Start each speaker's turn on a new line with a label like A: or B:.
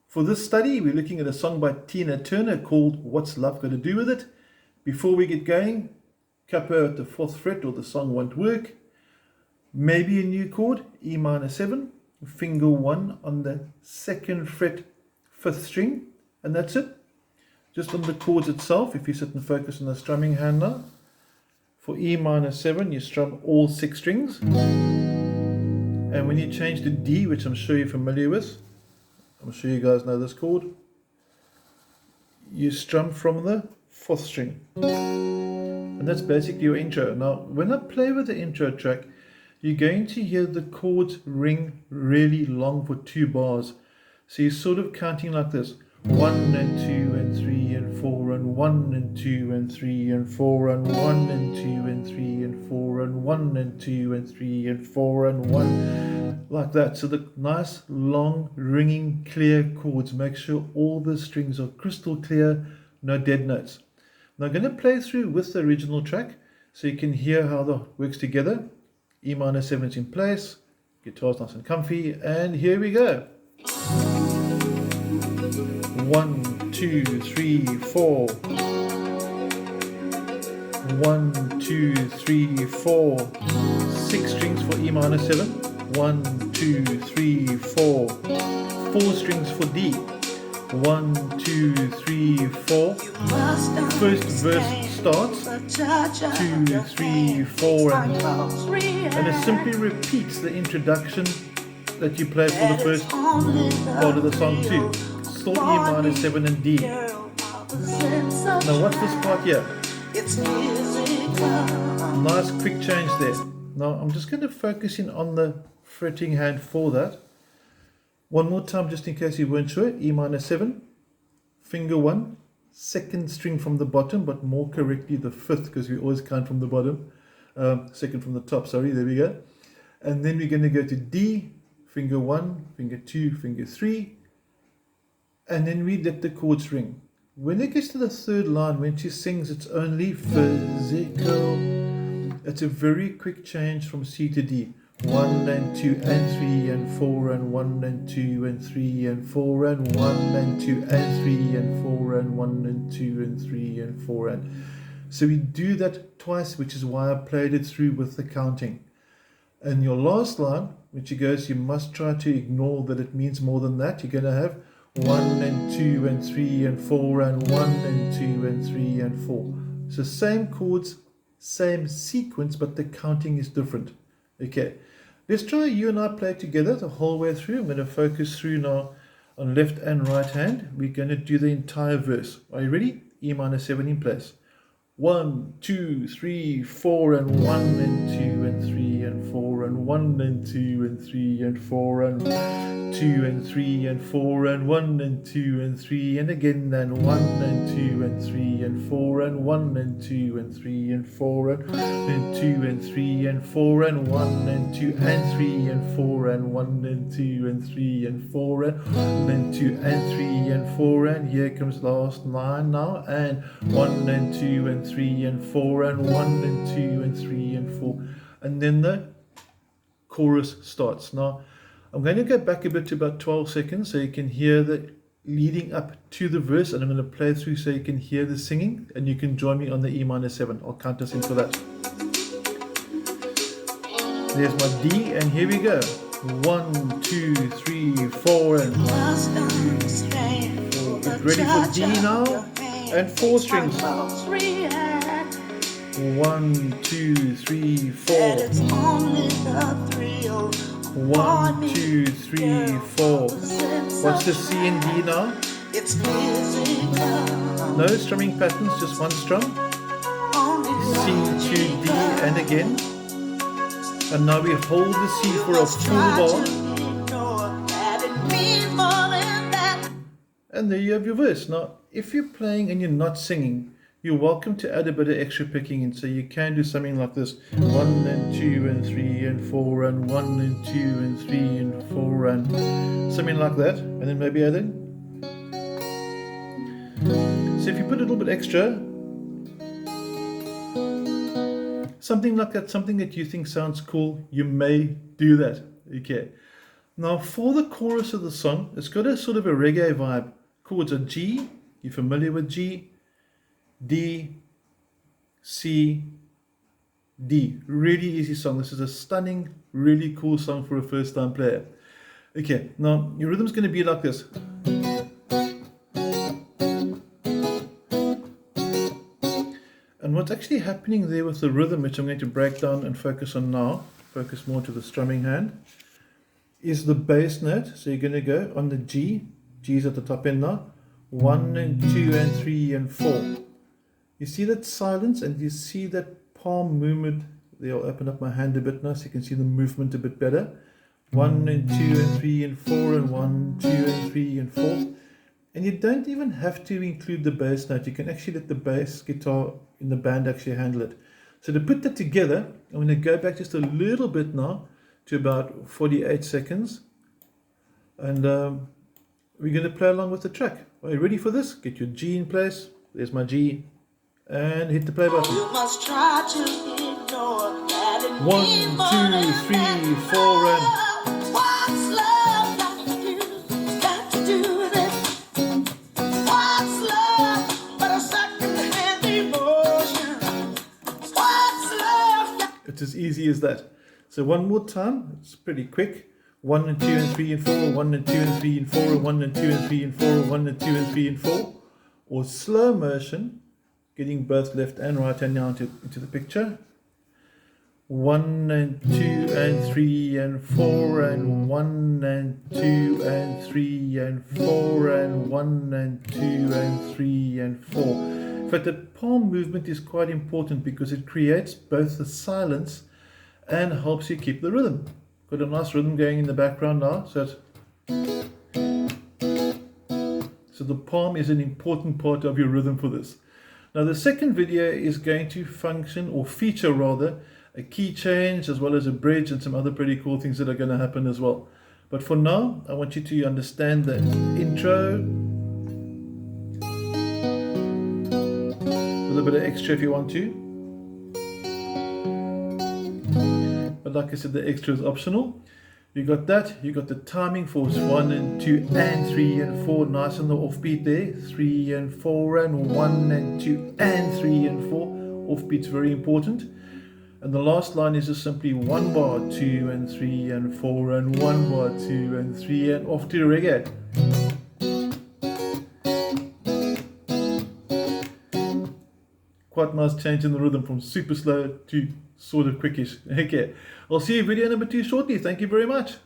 A: For this study, we're looking at a song by Tina Turner called What's Love Got to Do With It? Before we get going, capo at the 4th fret or the song won't work. Maybe a new chord, E minor 7, finger 1 on the 2nd fret, 5th string, and that's it. Just on the chords itself, if you sit and focus on the strumming hand now. For E minor 7, you strum all 6 strings. And when you change to D, which I'm sure you're familiar with, I'm sure you guys know this chord, you strum from the 4th string. And that's basically your intro. Now, when I play with the intro track, you're going to hear the chords ring really long for 2 bars. So you're sort of counting like this. 1 and 2 and 3 and 4 and 1 and 2 and 3 and 4 and 1 and 2 and 3 and 4 and 1 and 2 and 3 and 4 and 1, like that. So the nice long ringing clear chords, make sure all the strings are crystal clear, no dead notes. Now I'm going to play through with the original track so you can hear how that works together. E minor 7 is in place, guitar's nice and comfy, and here we go. 1, 2, 3, 4. 1, 2, 3, 4. 6 strings for E minor 7. 1, 2, 3, 4. 4 strings for D. 1, 2, 3, 4. First verse starts 2, 3, 4, and it simply repeats the introduction that you played for the first part of the song too. Still E minor 7 and D. Now what's this part here? Nice quick change there. Now I'm just going to focus in on the fretting hand for that. One more time just in case you weren't sure. E minor 7, finger 1, 2nd string from the bottom, but more correctly the 5th because we always count from the bottom. 2nd from the top, sorry, there we go. And then we're going to go to D, finger 1, finger 2, finger 3. And then we let the chords ring. When it gets to the 3rd line, when she sings, it's only physical. It's a very quick change from C to D. 1 and 2 and 3 and 4 and 1 and 2 and 3 and 4 and 1 and 2 and 3 and 4 and 1 and 2 and 3 and 4 and. So we do that twice, which is why I played it through with the counting. And your last line, which goes, you must try to ignore that it means more than that. You're going to have 1 and 2 and 3 and 4 and 1 and 2 and 3 and 4. So same chords, same sequence, but the counting is different. Okay, let's try you and I play together the whole way through. I'm going to focus through now on left and right hand. We're going to do the entire verse. Are you ready? E minor 7 in place. 1, 2, 3, 4 and 1 and 2 and 3 and 4 and 1 and 2 and 3 and 4 and 2 and 3 and 4 and 1 and 2 and 3 and again and 1 and 2 and 3 and 4 and 1 and 2 and 3 and 4 and 2 and 3 and 4 and 1 and 2 and 3 and 4 and 1 and 2 and 3 and 4 and 2 and 3 and 4 and here comes last 9 now and 1 and 2 and 3 and 4 and 1 and 2 and 3 and 4 and then the chorus starts. Now I'm going to go back a bit to about 12 seconds so you can hear the leading up to the verse, and I'm going to play through so you can hear the singing and you can join me on the E minor 7. I'll count us in for that. There's my D and here we go. 1, 2, 3, 4 and 1, 2, 3, 4. Get ready for D now and 4 strings. 1, 2, 3, 4. 1, 2, 3, 4. What's the C and D now? No strumming patterns, just one strum. C to D and again. And now we hold the C for a full bar. And there you have your verse. Now, if you're playing and you're not singing, you're welcome to add a bit of extra picking in. So you can do something like this. 1 and 2 and 3 and 4 and 1 and 2 and 3 and 4 and something like that. And then maybe add in. So if you put a little bit extra, something like that, something that you think sounds cool, you may do that. Okay. Now for the chorus of the song, it's got a sort of a reggae vibe. Chords are G, you're familiar with G, D, C, D. Really easy song. This is a stunning, really cool song for a first time player. Okay, now your rhythm's going to be like this. And what's actually happening there with the rhythm, which I'm going to break down and focus on now, focus more to the strumming hand, is the bass note. So you're going to go on the G, G's at the top end now, 1 and 2 and 3 and 4. You see that silence and you see that palm movement. I'll open up my hand a bit now so you can see the movement a bit better. 1 and 2 and 3 and 4 and 1, 2 and 3 and 4. And you don't even have to include the bass note. You can actually let the bass guitar in the band actually handle it. So to put that together, I'm going to go back just a little bit now to about 48 seconds. And we're going to play along with the track. Are you ready for this? Get your G in place. There's my G. And hit the play button. You must try to ignore that. 1, 2, 3, 4 and... What's love got to do? Got to do with it. What's love but a second-hand emotion? What's love? It's as easy as that. So one more time. It's pretty quick. 1 and 2 and 3 and 4, 1 and 2 and 3 and 4, 1 and 2 and 3 and 4, 1 and 2 and 3 and 4. Or slow motion, getting both left and right hand now into the picture. 1 and 2 and 3 and 4 and 1 and 2 and 3 and 4 and 1 and 2 and 3 and 4. In fact, the palm movement is quite important because it creates both the silence and helps you keep the rhythm. Got a nice rhythm going in the background now. So the palm is an important part of your rhythm for this. Now the second video is going to function, or feature rather, a key change as well as a bridge and some other pretty cool things that are going to happen as well. But for now, I want you to understand the intro, a little bit of extra if you want to. But like I said, the extra is optional. You got that, you got the timing for 1 and 2 and 3 and 4, nice on the offbeat there. 3 and 4 and 1 and 2 and 3 and 4. Offbeat's very important. And the last line is just simply 1 bar, 2 and 3 and 4 and 1 bar, 2 and 3 and off to reggae. Quite nice change in the rhythm from super slow to sort of quickish. Okay, I'll see you video number 2 shortly. Thank you very much.